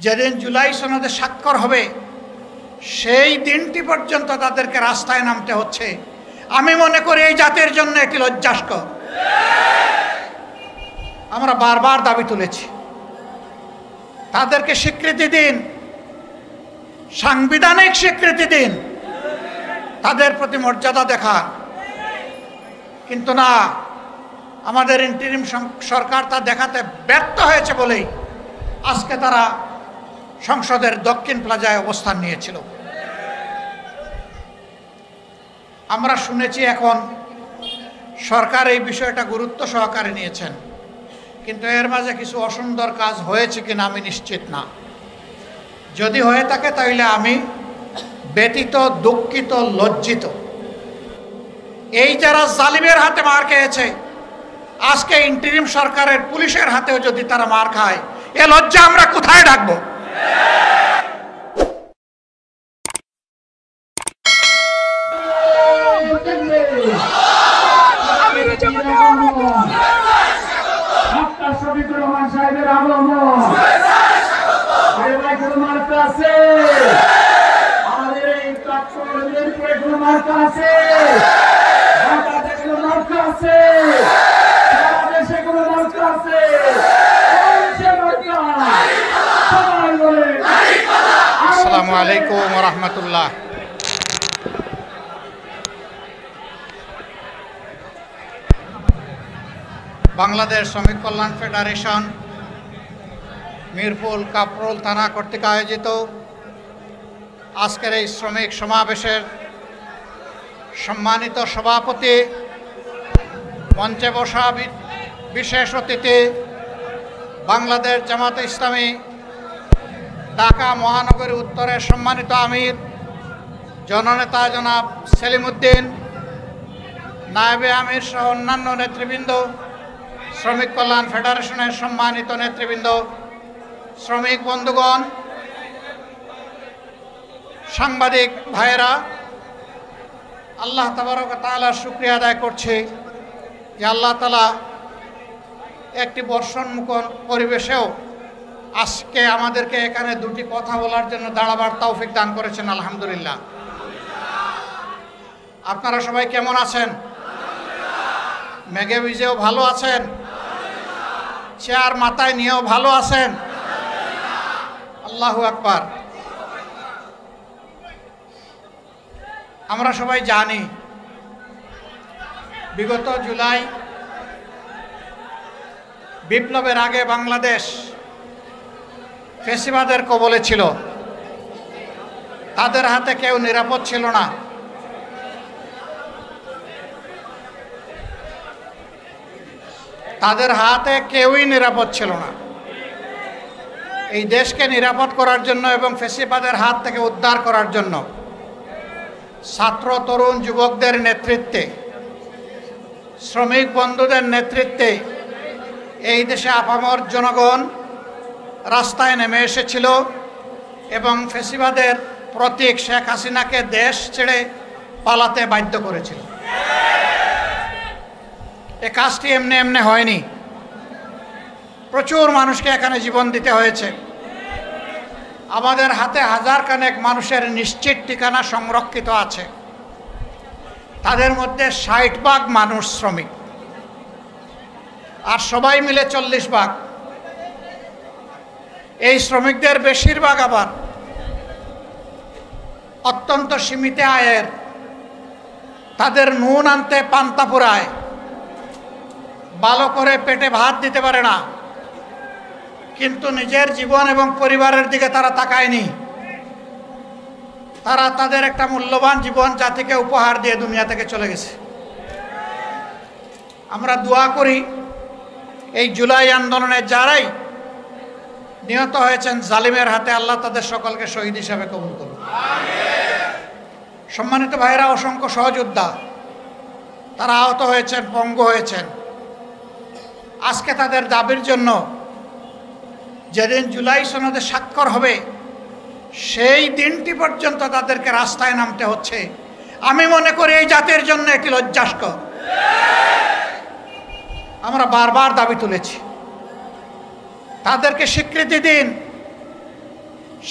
যেদিন জুলাই সনদে স্বাক্ষর হবে সেই দিনটি পর্যন্ত তাদেরকে রাস্তায় নামতে হচ্ছে। আমি মনে করি এই জাতির জন্য এটি লজ্জাস্কর। আমরা বারবার দাবি তুলেছি, তাদেরকে স্বীকৃতি দিন, সাংবিধানিক স্বীকৃতি দিন, তাদের প্রতি মর্যাদা দেখান। কিন্তু না, আমাদের ইন্টারিম সরকার তা দেখাতে ব্যর্থ হয়েছে বলেই আজকে তারা সংসদের দক্ষিণ প্লাজায় অবস্থান নিয়েছিল। আমরা শুনেছি এখন সরকার এই বিষয়টা গুরুত্ব সহকারে নিয়েছেন, কিন্তু এর মাঝে কিছু অসুন্দর কাজ হয়েছে কিনা আমি নিশ্চিত না। যদি হয়ে থাকে তাহলে আমি ব্যথিত, দুঃখিত, লজ্জিত। এই যারা জালিমের হাতে মার খেয়েছে, আজকে ইন্টারিম সরকারের পুলিশের হাতেও যদি তারা মার খায়, এ লজ্জা আমরা কোথায় রাখবো? আসসালামু আলাইকুম ওয়া রাহমাতুল্লাহ। বাংলাদেশ শ্রমিক কল্যাণ ফেডারেশন মিরপুর কাপরুল থানা কর্তৃক আয়োজিত আজকের এই শ্রমিক সমাবেশের সম্মানিত সভাপতি, মঞ্চে বসা বিশেষ অতিথি, বাংলাদেশ জামাতে ইসলামী ঢাকা মহানগরী উত্তরের সম্মানিত আমির জননেতা জনাব সেলিম উদ্দিন, নায়েবে আমির সহ অন্যান্য নেতৃবৃন্দ, শ্রমিক কল্যাণ ফেডারেশনের সম্মানিত নেতৃবৃন্দ, শ্রমিক বন্ধুগণ, সাংবাদিক ভাইয়েরা, আল্লাহ তাবারক ওয়া তাআলার শুকরিয়া আদায় করছি যে আল্লাহ তাআলা একটি বর্ষণমুখ পরিবেশেও আজকে আমাদেরকে এখানে দুটি কথা বলার জন্য দাঁড়াবার তৌফিক দান করেছেন। আলহামদুলিল্লাহ। আপনারা সবাই কেমন আছেন? মেঘে ভিজেও ভালো আছেন? চেয়ার মাথায় নিয়েও ভালো আছেন? আল্লাহু আকবার। আমরা সবাই জানি বিগত জুলাই বিপ্লবের আগে বাংলাদেশ ফ্যাসিবাদের কবলে ছিল। তাদের হাতে কেউ নিরাপদ ছিল না। তাদের হাতে কেউই নিরাপদ ছিল না। এই দেশকে নিরাপদ করার জন্য এবং ফ্যাসিবাদের হাত থেকে উদ্ধার করার জন্য ছাত্র, তরুণ, যুবকদের নেতৃত্বে, শ্রমিক বন্ধুদের নেতৃত্বে এই দেশে আপামর জনগণ রাস্তায় নেমে এসেছিল এবং ফ্যাসিবাদের প্রতীক শেখ হাসিনাকে দেশ ছেড়ে পালাতে বাধ্য করেছিল। এ কাজটি এমনি এমনি হয়নি। প্রচুর মানুষকে এখানে জীবন দিতে হয়েছে। আমাদের হাতে হাজার খানেক মানুষের নিশ্চিত ঠিকানা সংরক্ষিত আছে। তাদের মধ্যে 60% মানুষ শ্রমিক, আর সবাই মিলে 40%। এই শ্রমিকদের বেশিরভাগ আবার অত্যন্ত সীমিত আয়ের। তাদের নুন আনতে পান্তা ফুরায়, ভালো করে পেটে ভাত দিতে পারে না, কিন্তু নিজের জীবন এবং পরিবারের দিকে তারা তাকায়নি। তারা তাদের একটা মূল্যবান জীবন জাতিকে উপহার দিয়ে দুনিয়া থেকে চলে গেছে। আমরা দোয়া করি এই জুলাই আন্দোলনে যারাই নিহত হয়েছেন জালিমের হাতে, আল্লাহ তাদের সকলকে শহীদ হিসাবে কবুল করুন। সম্মানিত ভাইরা, অসংখ্য সহযোদ্ধা তারা আহত হয়েছেন, পঙ্গু হয়েছেন। আজকে তাদের দাবির জন্য যেদিন জুলাই সনদে স্বাক্ষর হবে সেই দিনটি পর্যন্ত তাদেরকে রাস্তায় নামতে হচ্ছে। আমি মনে করি এই জাতির জন্য এটি লজ্জাস্কর। আমরা বারবার দাবি তুলেছি, তাদেরকে স্বীকৃতি দিন,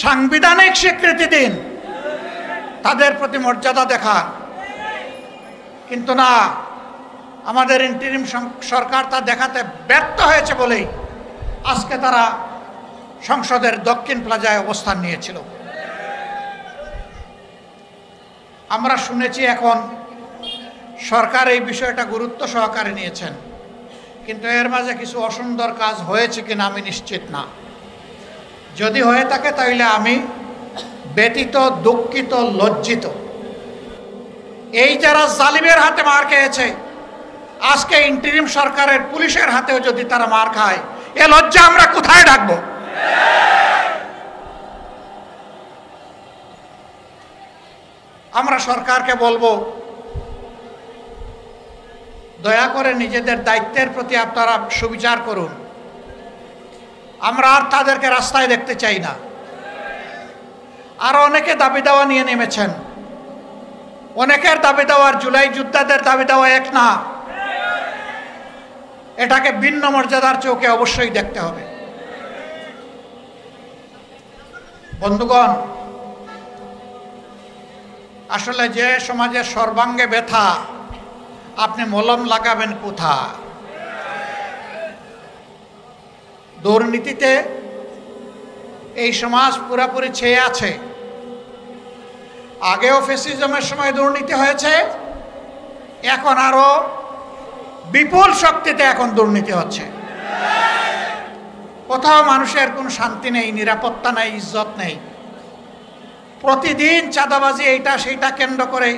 সাংবিধানিক স্বীকৃতি দিন, তাদের প্রতি মর্যাদা দেখান। কিন্তু না, আমাদের ইন্টারিম সরকার তা দেখাতে ব্যর্থ হয়েছে বলেই আজকে তারা সংসদের দক্ষিণ প্লাজায় অবস্থান নিয়েছিল। আমরা শুনেছি এখন সরকার এই বিষয়টা গুরুত্ব সহকারে নিয়েছেন, কিন্তু এর মাঝে কিছু অসুন্দর কাজ হয়েছে কিনা আমি নিশ্চিত না। যদি হয়ে থাকে তাহলে আমি ব্যথিত, দুঃখিত, লজ্জিত। এই যারা জালিমের হাতে মার খেয়েছে, আজকে ইন্টারিম সরকারের পুলিশের হাতেও যদি তারা মার খায়, এ লজ্জা আমরা কোথায় রাখবো? আমরা সরকারকে বলবো, দয়া করে নিজেদের দায়িত্বের প্রতি আপনারা সুবিচার করুন। আমরা আর তাদেরকে রাস্তায় দেখতে চাই না। আরো অনেকে দাবি দাওয়া নিয়ে নেমেছেন। অনেকের দাবি দেওয়ার জুলাই যোদ্ধাদের দাবি দেওয়া এক না। এটাকে ভিন্ন মর্যাদার চোখে অবশ্যই দেখতে হবে। বন্ধুগণ, আসলে যে সমাজের সর্বাঙ্গে ব্যথা, আপনি মলম লাগাবেন কোথায়? দুর্নীতিতে এই সমাজ পুরোপুরি ছেয়ে আছে। আগেও ফ্যাসিজমের সময় দুর্নীতি হয়েছে, এখন আরো বিপুল শক্তিতে এখন দুর্নীতি হচ্ছে। কোথাও মানুষের কোনো শান্তি নেই, নিরাপত্তা নেই, ইজ্জত নেই। প্রতিদিন চাঁদাবাজি এইটা সেইটা কেন্দ্র করে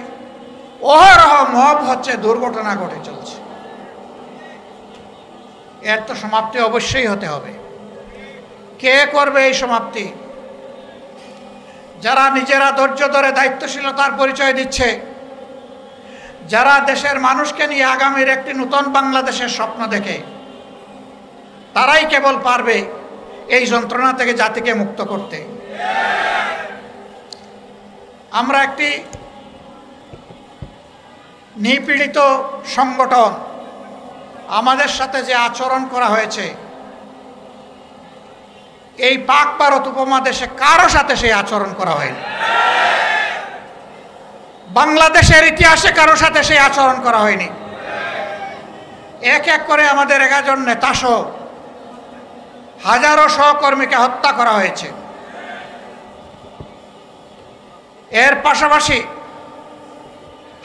অহরহ মব হচ্ছে, দুর্ঘটনা ঘটে চলছে। এর তো সমাপ্তি অবশ্যই হতে হবে। কে করবে এই সমাপ্তি? যারা নিজেরা ধৈর্য ধরে দায়িত্বশীলতার পরিচয় দিচ্ছে, যারা দেশের মানুষকে নিয়ে আগামীর একটি নতুন বাংলাদেশের স্বপ্ন দেখে, তারাই কেবল পারবে এই যন্ত্রণা থেকে জাতিকে মুক্ত করতে। আমরা একটি নিপীড়িত সংগঠন, আমাদের সাথে যে আচরণ করা হয়েছে, এই পাক ভারত উপমহাদেশে কারো সাথে সেই আচরণ করা হয়নি। বাংলাদেশের ইতিহাসে কারো সাথে সেই আচরণ করা হয়নি। এক এক করে আমাদের 11 জন নেতাসহ হাজারো সহকর্মীকে হত্যা করা হয়েছে। এর পাশাপাশি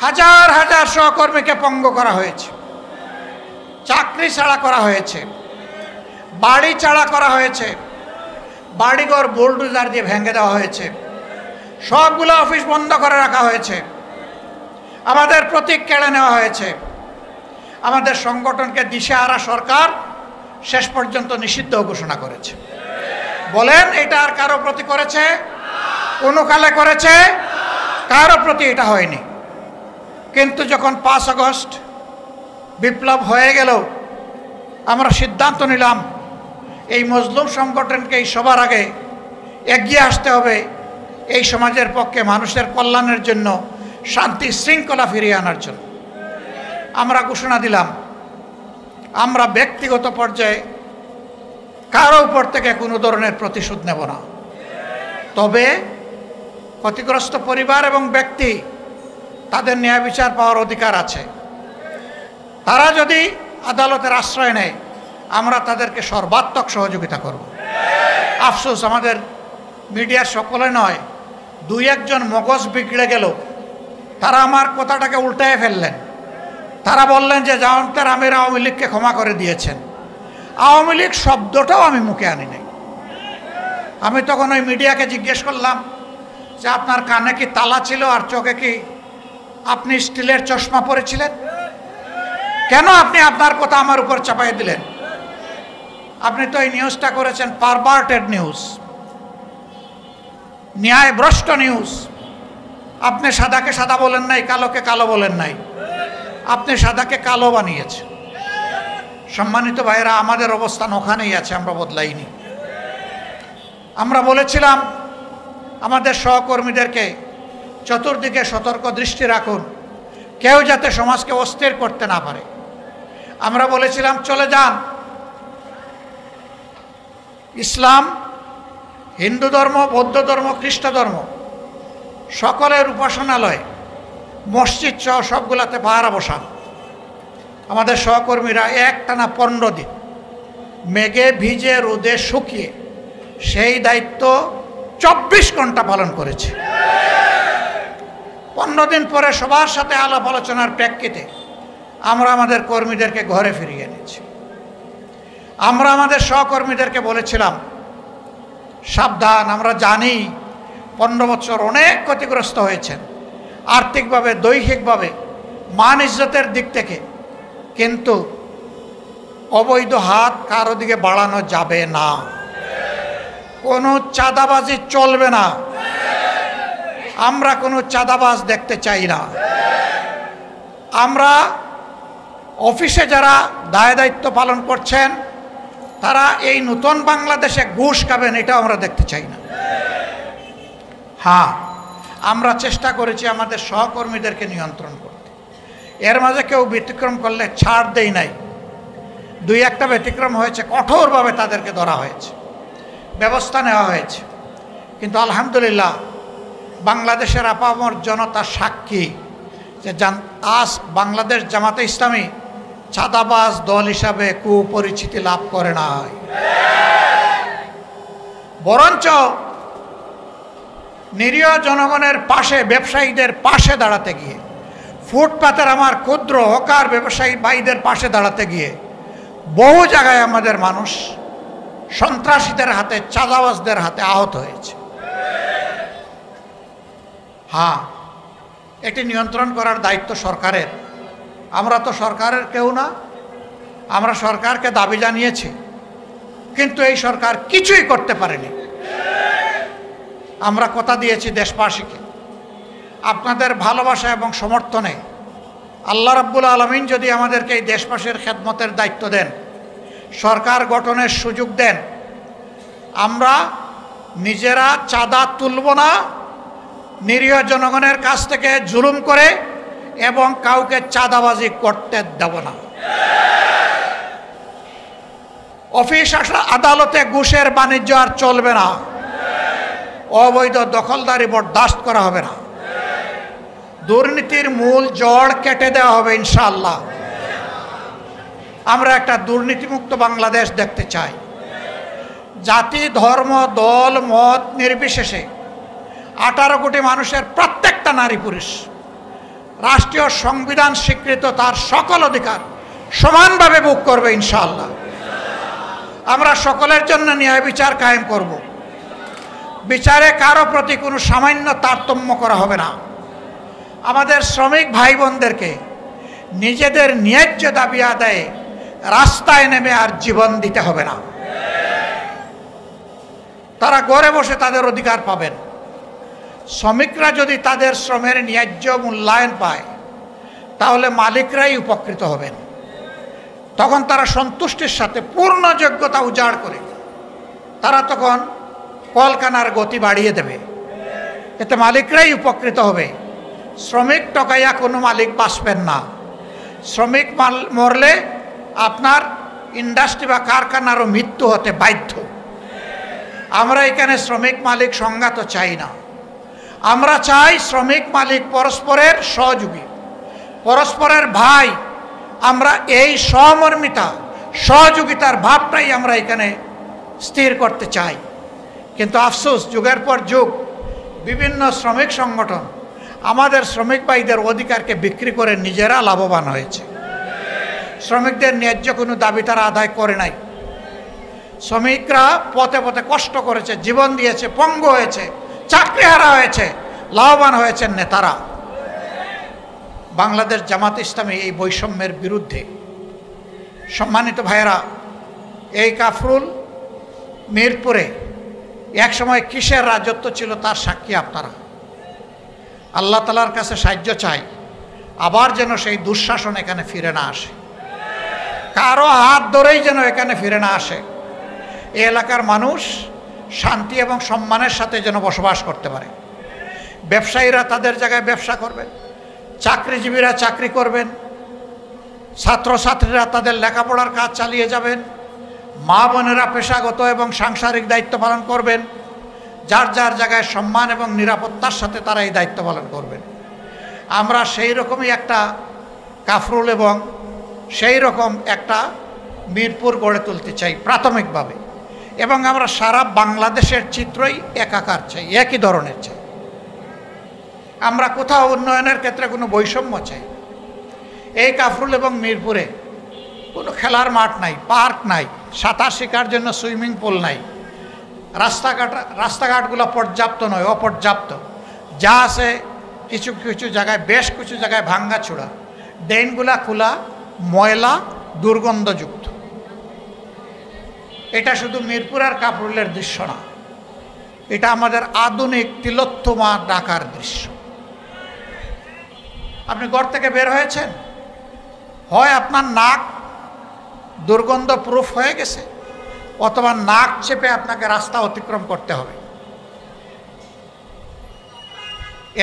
হাজার হাজার সহকর্মীকে পঙ্গু করা হয়েছে, চাকরি ছাড়া করা হয়েছে, বাড়ি ছাড়া করা হয়েছে, বাড়িঘর বুলডোজার দিয়ে ভেঙে দেওয়া হয়েছে, সবগুলো অফিস বন্ধ করে রাখা হয়েছে, আমাদের প্রতীক কেড়ে নেওয়া হয়েছে। আমাদের সংগঠনকে দিশেহারা সরকার শেষ পর্যন্ত নিষিদ্ধ ঘোষণা করেছে। বলেন, এটা আর কারো প্রতি করেছে? কোনো কালে করেছে? কারো প্রতি এটা হয়নি। কিন্তু যখন 5 আগস্ট বিপ্লব হয়ে গেল, আমরা সিদ্ধান্ত নিলাম এই মজলুম সংগঠনকে এই সবার আগে এগিয়ে আসতে হবে, এই সমাজের পক্ষে মানুষের কল্যাণের জন্য, শান্তি শৃঙ্খলা ফিরিয়ে আনার জন্য। আমরা ঘোষণা দিলাম, আমরা ব্যক্তিগত পর্যায়ে কারো উপর থেকে কোনো ধরনের প্রতিশোধ নেব না। তবে ক্ষতিগ্রস্ত পরিবার এবং ব্যক্তি, তাদের ন্যায় বিচার পাওয়ার অধিকার আছে। তারা যদি আদালতের আশ্রয় নেয়, আমরা তাদেরকে সর্বাত্মক সহযোগিতা করব। আফসোস, আমাদের মিডিয়ার সকলে নয়, 2-1 জন মগজ বিগড়ে গেল। তারা আমার কথাটাকে উল্টায় ফেললেন। তারা বললেন যে জামায়াতের আমির আওয়ামী লীগকে ক্ষমা করে দিয়েছেন। আওয়ামী লীগ শব্দটাও আমি মুখে আনি নাই। আমি তখন ওই মিডিয়াকে জিজ্ঞেস করলাম যে আপনার কানে কি তালা ছিল আর চোখে কি আপনি স্টিলের চশমা পরেছিলেন? কেন আপনি আপনার কথা আমার উপর চাপাই দিলেন? আপনি তো এই নিউজটা করেছেন পারভার্টেড নিউজ, ন্যায়ভ্রষ্ট নিউজ। আপনি সাদাকে সাদা বলেন নাই, কালোকে কালো বলেন নাই, আপনি সাদাকে কালো বানিয়েছেন। সম্মানিত ভাইয়েরা, আমাদের অবস্থান ওখানেই আছে, আমরা বদলাইনি। আমরা বলেছিলাম আমাদের সহকর্মীদেরকে চতুর্দিকে সতর্ক দৃষ্টি রাখুন, কেউ যাতে সমাজকে অস্থির করতে না পারে। আমরা বলেছিলাম চলে যান, ইসলাম, হিন্দু ধর্ম, বৌদ্ধ ধর্ম, খ্রিস্ট ধর্ম সকলের উপাসনালয়, মসজিদ সহ সবগুলাতে পাহারা বসান। আমাদের সহকর্মীরা একটানা 15 দিন মেঘে ভিজে রোদে শুকিয়ে সেই দায়িত্ব 24 ঘন্টা পালন করেছে। 15 দিন পরে সবার সাথে আলাপ আলোচনার প্রেক্ষিতে আমরা আমাদের কর্মীদেরকে ঘরে ফিরিয়ে এনেছি। আমরা আমাদের সহকর্মীদেরকে বলেছিলাম, সাবধান, আমরা জানি 15 বছর অনেক ক্ষতিগ্রস্ত হয়েছেন আর্থিকভাবে, দৈহিকভাবে, মান ইজ্জতের দিক থেকে, কিন্তু অবৈধ হাত কারো দিকে বাড়ানো যাবে না, কোনো চাঁদাবাজি চলবে না, আমরা কোনো চাঁদাবাজ দেখতে চাই না। আমরা অফিসে যারা দায় দায়িত্ব পালন করছেন তারা এই নতুন বাংলাদেশে ঘুষ খাবেন, এটা আমরা দেখতে চাই না। হ্যাঁ, আমরা চেষ্টা করেছি আমাদের সহকর্মীদেরকে নিয়ন্ত্রণ করতে। এর মাঝে কেউ ব্যতিক্রম করলে ছাড় দেই নাই। 2-1টা ব্যতিক্রম হয়েছে, কঠোরভাবে তাদেরকে ধরা হয়েছে, ব্যবস্থা নেওয়া হয়েছে। কিন্তু আলহামদুলিল্লাহ বাংলাদেশের আপামর জনতা সাক্ষী যে আজ বাংলাদেশ জামাতে ইসলামী চাঁদাবাজ দল হিসাবে কুপরিচিতি লাভ করে নাই, বরঞ্চ নিরীহ জনগণের পাশে, ব্যবসায়ীদের পাশে দাঁড়াতে গিয়ে, ফুটপাতের আমার ক্ষুদ্র হকার ব্যবসায়ী ভাইদের পাশে দাঁড়াতে গিয়ে বহু জায়গায় আমাদের মানুষ সন্ত্রাসীদের হাতে, চাঁদাবাজদের হাতে আহত হয়েছে। হ্যাঁ, এটি নিয়ন্ত্রণ করার দায়িত্ব সরকারের। আমরা তো সরকারের কেউ না, আমরা সরকারকে দাবি জানিয়েছি, কিন্তু এই সরকার কিছুই করতে পারেনি। আমরা কথা দিয়েছি দেশবাসীকে, আপনাদের ভালোবাসা এবং সমর্থনে আল্লাহ রাব্বুল আলামিন যদি আমাদেরকে এই দেশবাসীর খেদমতের দায়িত্ব দেন, সরকার গঠনের সুযোগ দেন, আমরা নিজেরা চাঁদা তুলব না, নিরীহ জনগণের কাছ থেকে জুলুম করে এবং কাউকে চাঁদাবাজি করতে দেব না। অফিস আদালতে ঘুষের বাণিজ্য আর চলবে না, অবৈধ দখলদারি বরদাস্ত করা হবে না, দুর্নীতির মূল জড় কেটে দেওয়া হবে ইনশাআল্লাহ। আমরা একটা দুর্নীতিমুক্ত বাংলাদেশ দেখতে চাই। জাতি, ধর্ম, দল, মত নির্বিশেষে 18 কোটি মানুষের প্রত্যেকটা নারী পুরুষ রাষ্ট্রীয় সংবিধান স্বীকৃত তার সকল অধিকার সমানভাবে ভোগ করবে ইনশাআল্লাহ। আমরা সকলের জন্য ন্যায় বিচার কায়েম করব। বিচারে কারো প্রতি কোনো সামান্য তারতম্য করা হবে না। আমাদের শ্রমিক ভাই বোনদেরকে নিজেদের ন্যায্য দাবি আদায়ে রাস্তায় নেমে আর জীবন দিতে হবে না। তারা ঘরে বসে তাদের অধিকার পাবেন। শ্রমিকরা যদি তাদের শ্রমের ন্যায্য মূল্যায়ন পায় তাহলে মালিকরাই উপকৃত হবেন। তখন তারা সন্তুষ্টির সাথে পূর্ণ যোগ্যতা উজাড় করে তারা তখন কলকারখানার গতি বাড়িয়ে দেবে। এতে মালিকরাই উপকৃত হবে। শ্রমিক টকাইয়া কোনো মালিক বাঁচবেন না। শ্রমিক মরলে আপনার ইন্ডাস্ট্রি বা কারখানারও মৃত্যু হতে বাধ্য। আমরা এখানে শ্রমিক মালিক সংঘাত চাই না। আমরা চাই শ্রমিক মালিক পরস্পরের সহযোগী, পরস্পরের ভাই। আমরা এই সহমর্মিতা, সহযোগিতার ভাবটাই আমরা এখানে স্থির করতে চাই। কিন্তু আফসোস, যুগের পর যুগ বিভিন্ন শ্রমিক সংগঠন আমাদের শ্রমিক ভাইদের অধিকারকে বিক্রি করে নিজেরা লাভবান হয়েছে। শ্রমিকদের ন্যায্য কোনো দাবি তারা আদায় করে নাই। শ্রমিকরা পথে পথে কষ্ট করেছে, জীবন দিয়েছে, পঙ্গু হয়েছে, চাকরি হারা হয়েছে, লাভবান হয়েছেন নেতারা। বাংলাদেশ জামাত ইসলামী এই বৈষম্যের বিরুদ্ধে। সম্মানিত ভাইয়েরা, এই কাফরুল মিরপুরে একসময় কিসের রাজত্ব ছিল তার সাক্ষী আপনারা। আল্লাহ তাআলার কাছে সাহায্য চাই আবার যেন সেই দুঃশাসন এখানে ফিরে না আসে, কারো হাত ধরেই যেন এখানে ফিরে না আসে। এই এলাকার মানুষ শান্তি এবং সম্মানের সাথে যেন বসবাস করতে পারে। ব্যবসায়ীরা তাদের জায়গায় ব্যবসা করবেন, চাকরিজীবীরা চাকরি করবেন, ছাত্রছাত্রীরা তাদের লেখাপড়ার কাজ চালিয়ে যাবেন, মা বোনেরা পেশাগত এবং সাংসারিক দায়িত্ব পালন করবেন, যার যার জায়গায় সম্মান এবং নিরাপত্তার সাথে তারা এই দায়িত্ব পালন করবেন। আমরা সেই রকমই একটা কাফরুল এবং সেই রকম একটা মিরপুর গড়ে তুলতে চাই প্রাথমিকভাবে, এবং আমরা সারা বাংলাদেশের চিত্রই একাকার চাই, একই ধরনের চাই। আমরা কোথাও উন্নয়নের ক্ষেত্রে কোনো বৈষম্য চাই। এই কাফরুল এবং মিরপুরে কোনো খেলার মাঠ নাই, পার্ক নাই, সাঁতার শেখার জন্য সুইমিং পুল নাই, রাস্তাঘাটগুলো পর্যাপ্ত নয়, অপর্যাপ্ত। যা আছে কিছু কিছু জায়গায়, বেশ কিছু জায়গায় ভাঙ্গাচোরা, ড্রেনগুলা খোলা, ময়লা, দুর্গন্ধযুক্ত। এটা শুধু মিরপুর আর কাফরুলের দৃশ্য না, এটা আমাদের আধুনিক তিলোত্তমা ঢাকার দৃশ্য। আপনি ঘর থেকে বের হয়েছেন, হয় আপনার নাক দুর্গন্ধ প্রুফ হয়ে গেছে, অথবা নাক চেপে আপনাকে রাস্তা অতিক্রম করতে হবে।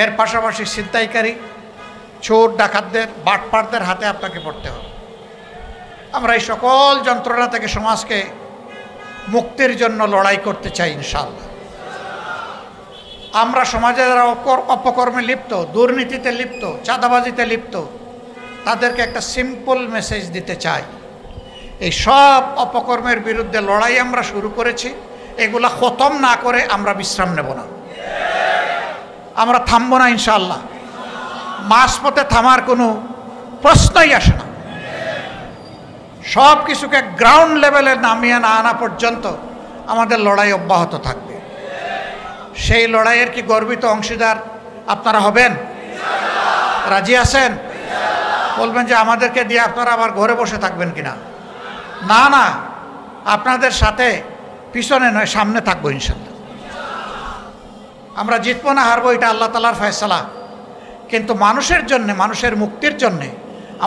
এর পাশাপাশি ছিনতাইকারী, চোর ডাকাতদের, বাটপারদের হাতে আপনাকে পড়তে হবে। আমরা এই সকল যন্ত্রণা থেকে সমাজকে মুক্তির জন্য লড়াই করতে চাই ইনশাআল্লাহ। আমরা সমাজে যারা অপকর্মে লিপ্ত, দুর্নীতিতে লিপ্ত, চাঁদাবাজিতে লিপ্ত, তাদেরকে একটা সিম্পল মেসেজ দিতে চাই। এই সব অপকর্মের বিরুদ্ধে লড়াই আমরা শুরু করেছি, এগুলা খতম না করে আমরা বিশ্রাম নেব না, আমরা থামবো না ইনশাআল্লাহ। মাঝপথে থামার কোনো প্রশ্নই আসে না। সব কিছুকে গ্রাউন্ড লেভেলে নামিয়ে না আনা পর্যন্ত আমাদের লড়াই অব্যাহত থাকবে। সেই লড়াইয়ের কি গর্বিত অংশীদার আপনারা হবেন? রাজি আছেন? বলবেন যে আমাদেরকে দিয়ে আপনারা আবার ঘরে বসে থাকবেন কিনা? না না, আপনাদের সাথে পিছনে নয়, সামনে থাকবো ইনশাআল্লাহ। আমরা জিতবো না হারবো এটা আল্লাহ তাআলার ফয়সালা, কিন্তু মানুষের জন্যে, মানুষের মুক্তির জন্যে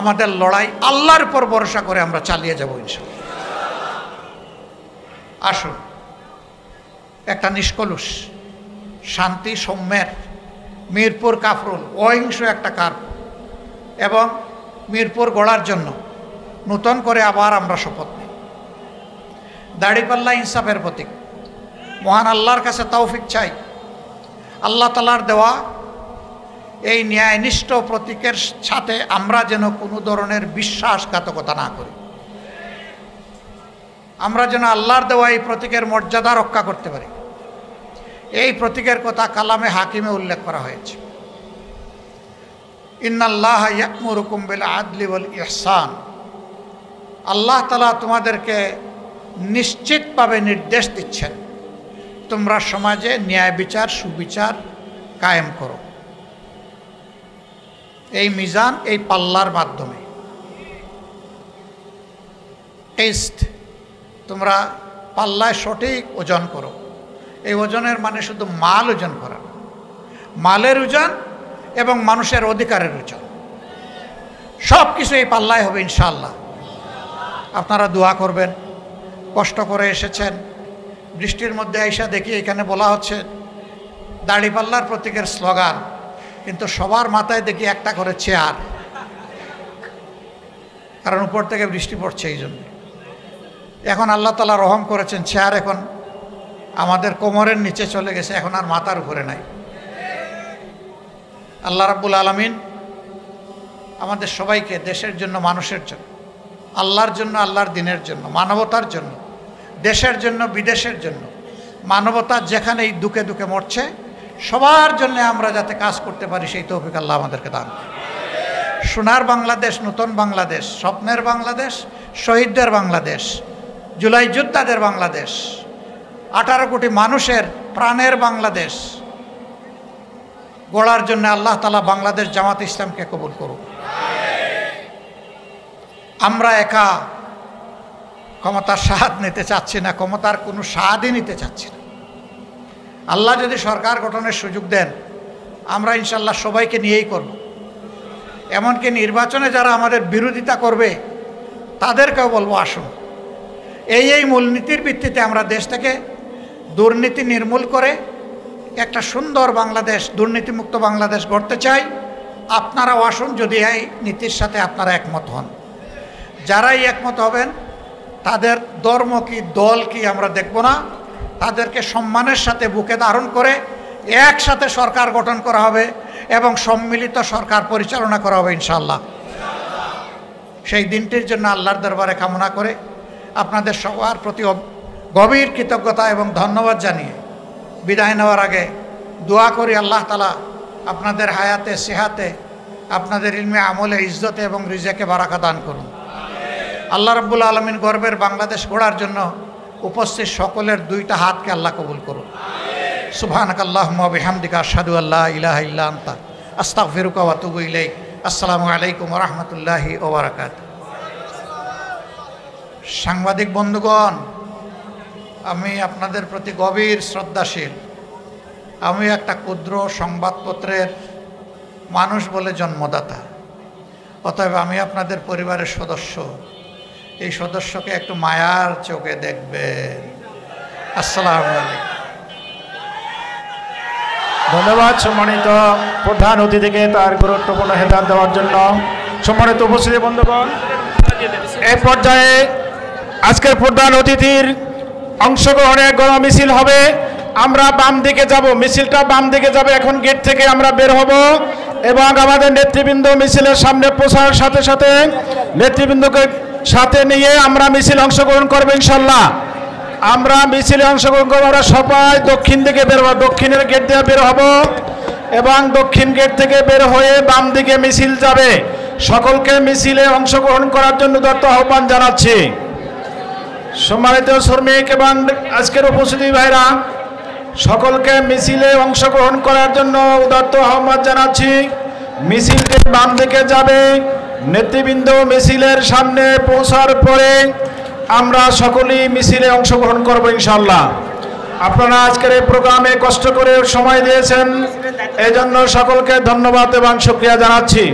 আমাদের লড়াই আল্লাহর উপর ভরসা করে আমরা চালিয়ে যাব ইনশাআল্লাহ। আসুন, একটা নিষ্কলুষ, শান্তি সৌম্যের মিরপুর কাফরুল অহিংস একটা কার এবং মিরপুর গড়ার জন্য নূতন করে আবার আমরা শপথ নিই। দাড়িপাল্লা ইনসাফের প্রতীক, মহান আল্লাহর কাছে তৌফিক চাই আল্লাহ তাআলার দেওয়া এই ন্যায়নিষ্ঠ প্রতীকের সাথে আমরা যেন কোনো ধরনের বিশ্বাসঘাতকতা না করি। আমরা যেন আল্লাহর দেওয়া এই প্রতীকের মর্যাদা রক্ষা করতে পারি। এই প্রতীকের কথা কালামে হাকিমে উল্লেখ করা হয়েছে, ইন্নাল্লাহা ইয়া'মুরুকুম বিল আদলি ওয়াল ইহসান। আল্লাহ তাআলা তোমাদেরকে নিশ্চিতভাবে নির্দেশ দিচ্ছেন, তোমরা সমাজে ন্যায় বিচার, সুবিচার কায়েম করো। এই মিজান, এই পাল্লার মাধ্যমে টেস্ট, তোমরা পাল্লায় সঠিক ওজন করো। এই ওজনের মানে শুধু মাল ওজন করা, মালের ওজন এবং মানুষের অধিকারের ওজন, সব কিছু এই পাল্লায় হবে ইনশাআল্লাহ। আপনারা দোয়া করবেন। কষ্ট করে এসেছেন, বৃষ্টির মধ্যে আইসা দেখি এখানে বলা হচ্ছে দাড়িপাল্লার প্রতীকের স্লোগান, কিন্তু সবার মাথায় দেখি একটা করে চেয়ার, কারণ উপর থেকে বৃষ্টি পড়ছে এই জন্য। এখন আল্লাহ তাআলা রহম করেছেন, চেয়ার এখন আমাদের কোমরের নিচে চলে গেছে, এখন আর মাথার উপরে নাই। আল্লাহ রাব্বুল আলামিন আমাদের সবাইকে দেশের জন্য, মানুষের জন্য, আল্লাহর জন্য, আল্লাহর দ্বীনের জন্য, মানবতার জন্য, দেশের জন্য, বিদেশের জন্য, মানবতা যেখানেই দুঃখে দুঃখে মরছে সবার জন্য আমরা যাতে কাজ করতে পারি সেই তৌফিক আল্লাহ আমাদেরকে দান করুন। সোনার বাংলাদেশ, নতুন বাংলাদেশ, স্বপ্নের বাংলাদেশ, শহীদদের বাংলাদেশ, জুলাই যোদ্ধাদের বাংলাদেশ, 18 কোটি মানুষের প্রাণের বাংলাদেশ গড়ার জন্য আল্লাহ তাআলা বাংলাদেশ জামাত ইসলামকে কবুল করুন। আমরা একা ক্ষমতার স্বাদ নিতে চাচ্ছি না, ক্ষমতার কোনো স্বাদই নিতে চাচ্ছি না। আল্লাহ যদি সরকার গঠনের সুযোগ দেন, আমরা ইনশাল্লাহ সবাইকে নিয়েই করব। এমনকি নির্বাচনে যারা আমাদের বিরোধিতা করবে তাদেরকেও বলবো, আসুন এই মূলনীতির ভিত্তিতে আমরা দেশ থেকে দুর্নীতি নির্মূল করে একটা সুন্দর বাংলাদেশ, দুর্নীতিমুক্ত বাংলাদেশ গড়তে চাই। আপনারাও আসুন যদি এই নীতির সাথে আপনারা একমত হন। যারাই একমত হবেন তাদের ধর্ম কি, দল কি আমরা দেখব না, তাদেরকে সম্মানের সাথে বুকে ধারণ করে একসাথে সরকার গঠন করা হবে এবং সম্মিলিত সরকার পরিচালনা করা হবে ইনশাআল্লাহ। সেই দিনটির জন্য আল্লাহর দরবারে কামনা করে আপনাদের সবার প্রতি গভীর কৃতজ্ঞতা এবং ধন্যবাদ জানিয়ে বিদায় নেওয়ার আগে দোয়া করি আল্লাহ তাআলা আপনাদের হায়াতে সেহাতে আপনাদের ইলমে আমলে ইজ্জতে এবং রিজেকে বারাকা দান করুন। আল্লাহ রাব্বুল আলামিন গর্বের বাংলাদেশ গড়ার জন্য উপস্থিত সকলের দুইটা হাতকে আল্লাহ কবুল করুন। সুবহানাকাল্লাহুম্মা ওয়া বিহামদিকা আশহাদু আল্লা ইলাহা ইল্লা আনতা আস্তাগফিরুকা ওয়া আতুবু ইলাইক। আসসালামু আলাইকুম ওয়া রাহমাতুল্লাহি ওয়া বারাকাতুহু। সাংবাদিক বন্ধুগণ, আমি আপনাদের প্রতি গভীর শ্রদ্ধাশীল। আমি একটা ক্ষুদ্র সংবাদপত্রের মানুষ বলে জন্মদাতা, অতএব আমি আপনাদের পরিবারের সদস্য। এই সদস্যকে একটু মায়ার চোখে দেখবেন। আসসালামু আলাইকুম। ধন্যবাদ সম্মানিত প্রধান অতিথিকে তার গুরুত্বপূর্ণ হেদায়েত দেওয়ার জন্য। সম্মানিত উপস্থিতি বন্ধুগণ, এই পর্যায়ে আজকের প্রধান অতিথির অংশগ্রহণে গণমিছিল হবে। আমরা বাম দিকে যাব, মিছিলটা বাম দিকে যাবে। এখন গেট থেকে আমরা বের হব এবং আমাদের নেতৃবৃন্দ মিছিলের সামনে পৌঁছার সাথে সাথে নেতৃবৃন্দকে সাথে নিয়ে আমরা মিছিল অংশগ্রহণ করবো ইনশাল্লাহ। আমরা মিছিলে অংশগ্রহণ করবো। আমরা সবাই দক্ষিণ দিকে বের হবো, দক্ষিণের গেট দিয়ে বের হব এবং দক্ষিণ গেট থেকে বের হয়ে বাম দিকে মিছিল যাবে। সকলকে মিছিলে অংশগ্রহণ করার জন্য উদাত্ত আহ্বান জানাচ্ছি। সম্মানিত শ্রমিক এবং আজকের উপস্থিতি ভাইরা, সকলকে মিছিলে অংশগ্রহণ করার জন্য উদাত্ত আহ্বান জানাচ্ছি। মিছিলটি বাম দিকে যাবে। নেতৃবৃন্দ মিছিলের সামনে পৌঁছার পরে আমরা সকলেই মিছিলে অংশগ্রহণ করব ইনশাআল্লাহ। আপনারা আজকের এই প্রোগ্রামে কষ্ট করে সময় দিয়েছেন, এই জন্য সকলকে ধন্যবাদ এবং শুকরিয়া জানাচ্ছি।